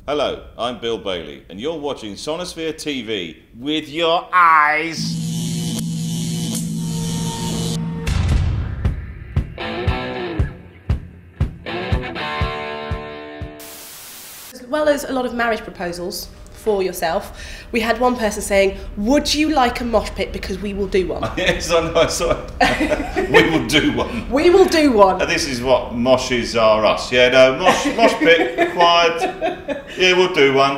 Hello, I'm Bill Bailey, and you're watching Sonisphere TV with your eyes. As well as a lot of marriage proposals for yourself, we had one person saying, would you like a mosh pit because we will do one? Yes, I know, I saw it. We will do one. We will do one. And this is what moshes are us. Yeah, no, mosh pit required. Yeah, we'll do one.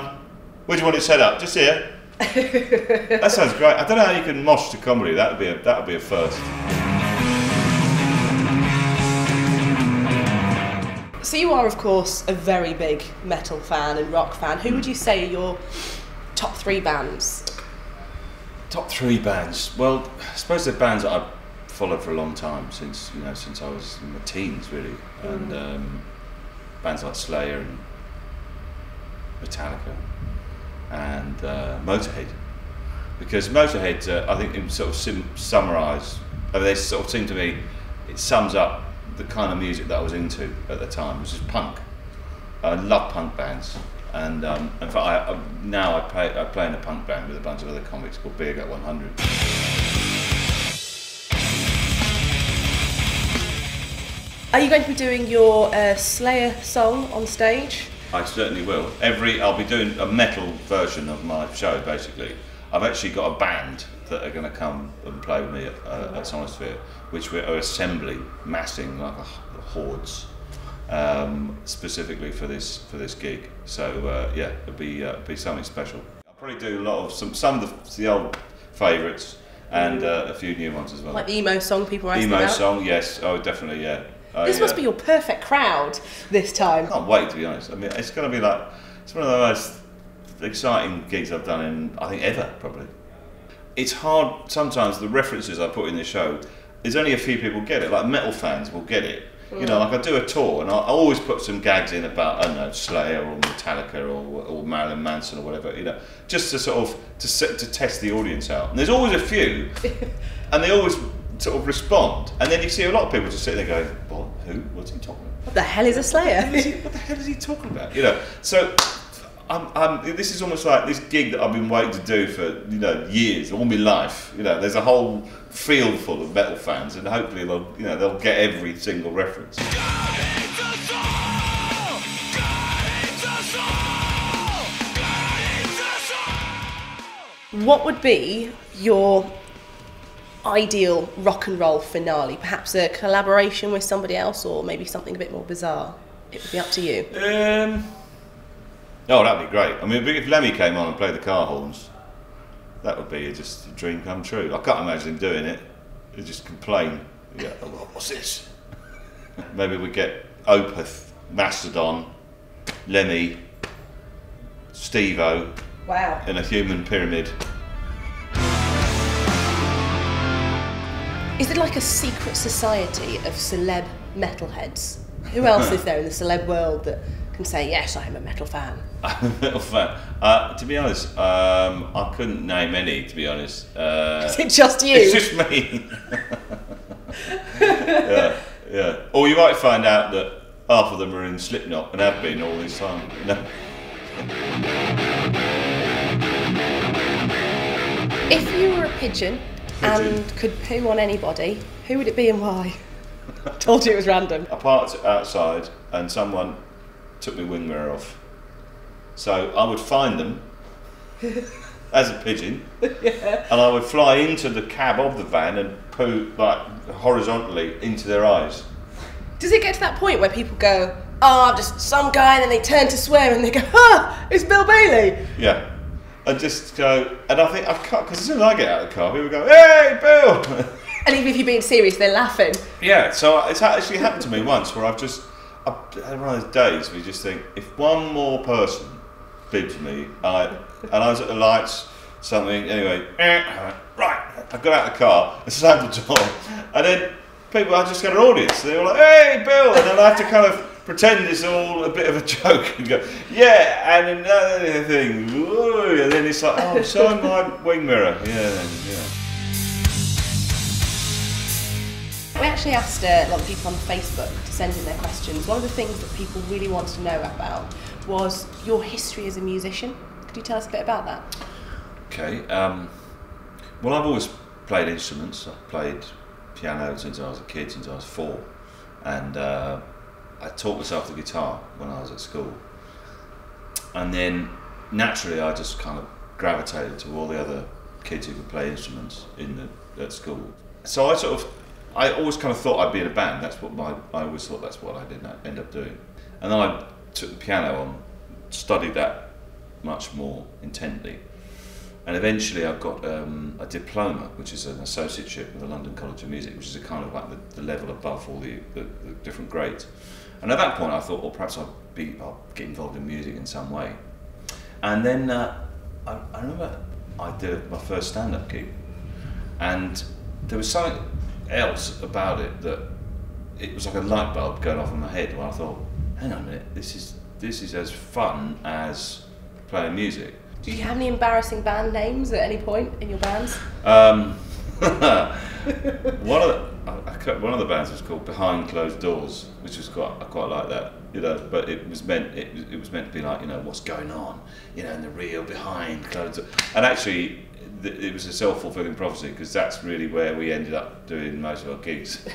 Where do you want it set up? Just here? That sounds great. I don't know how you can mosh to comedy. That would be a first. So you are, of course, a very big metal fan and rock fan. Who would you say are your top 3 bands? Top 3 bands. Well, I suppose they're bands that I've followed for a long time, since I was in my teens, really. And bands like Slayer and Metallica and Motorhead. Because Motorhead, I think, it sort of summarise. They sort of seem to me, it sums up the kind of music that I was into at the time, which is punk. I love punk bands, and in fact, now I play in a punk band with a bunch of other comics called Beer Gut 100. Are you going to be doing your Slayer song on stage? I certainly will. I'll be doing a metal version of my show, basically. I've actually got a band that are going to come and play with me at Sonisphere, which we're assembling, massing like hordes, specifically for this gig. So yeah, it'll be something special. I'll probably do a lot of some of the old favourites and a few new ones as well. Like the emo song people are asking about? Emo song, yes. Oh, definitely, yeah. This must be your perfect crowd this time. I can't wait, to be honest. I mean, it's going to be like, it's one of the most exciting gigs I've done in, I think, ever, probably. It's hard, sometimes the references I put in the show, there's only a few people get it, like metal fans will get it. You know, like I do a tour and I always put some gags in about, I don't know, Slayer or Metallica or Marilyn Manson or whatever, you know, just to sort of, to test the audience out. And there's always a few, and they always sort of respond. And then you see a lot of people just sitting there going, what, who, what's he talking about? What the hell is a Slayer? What the hell is he talking about? You know, so this is almost like this gig that I've been waiting to do for, you know, years, all my life. You know, there's a whole field full of metal fans, and hopefully they'll get every single reference. What would be your ideal rock and roll finale? Perhaps a collaboration with somebody else, or maybe something a bit more bizarre? It would be up to you. Oh, that'd be great. I mean, if Lemmy came on and played the car horns, that would be just a dream come true. I can't imagine him doing it. He'd just complain. Yeah, oh, what's this? Maybe we get Opeth, Mastodon, Lemmy, Steve-O. Wow. In a human pyramid. Is it like a secret society of celeb metalheads? Who else is there in the celeb world that can say, yes, I'm a metal fan? I'm a metal fan. To be honest, I couldn't name any, to be honest. Is it just you? It's just me. Yeah. Or you might find out that half of them are in Slipknot and have been all this time. You know? If you were a pigeon and could poo on anybody, who would it be and why? Told you it was random. I parked outside and someone took my wing mirror off. So I would find them as a pigeon, yeah. And I would fly into the cab of the van and poo like horizontally into their eyes. Does it get to that point where people go, oh, I'm just some guy, and then they turn to swear and they go, ah, it's Bill Bailey? Yeah. And just go, and I think I can't, because as soon as I get out of the car, people go, hey, Bill! And even if you're being serious, they're laughing. Yeah, so it's actually happened to me once where I've had one of those days where you just think, if one more person bibs me, and I was at the lights, something, anyway, right, I got out of the car, and slammed the door, and then people, I just got an audience, they were like, hey, Bill, and then I have to kind of pretend it's all a bit of a joke and go, yeah, and another thing, ooh, and then it's like, oh, show my wing mirror, yeah. We actually asked a lot of people on Facebook to send in their questions. One of the things that people really wanted to know about was your history as a musician. Could you tell us a bit about that? Okay. Well, I've always played instruments. I've played piano since I was a kid, since I was 4, and I taught myself the guitar when I was at school. And then naturally, I just kind of gravitated to all the other kids who could play instruments at school. So I always kind of thought I'd be in a band. I always thought that's what I did end up doing. And then I took the piano on, studied that much more intently, and eventually I got a diploma, which is an associateship with the London College of Music, which is a kind of like the level above all the different grades. And at that point I thought, well, perhaps I'll get involved in music in some way. And then I remember I did my first stand-up gig, and there was something else about it that it was like a light bulb going off in my head, where I thought, hang on a minute, this is as fun as playing music. Do you have any embarrassing band names at any point in your bands? One of the bands was called Behind Closed Doors, which was I quite like that, you know. But it was meant to be like, you know, what's going on, you know, in the real behind closed doors. And actually, it was a self-fulfilling prophecy, because that's really where we ended up doing most of our gigs.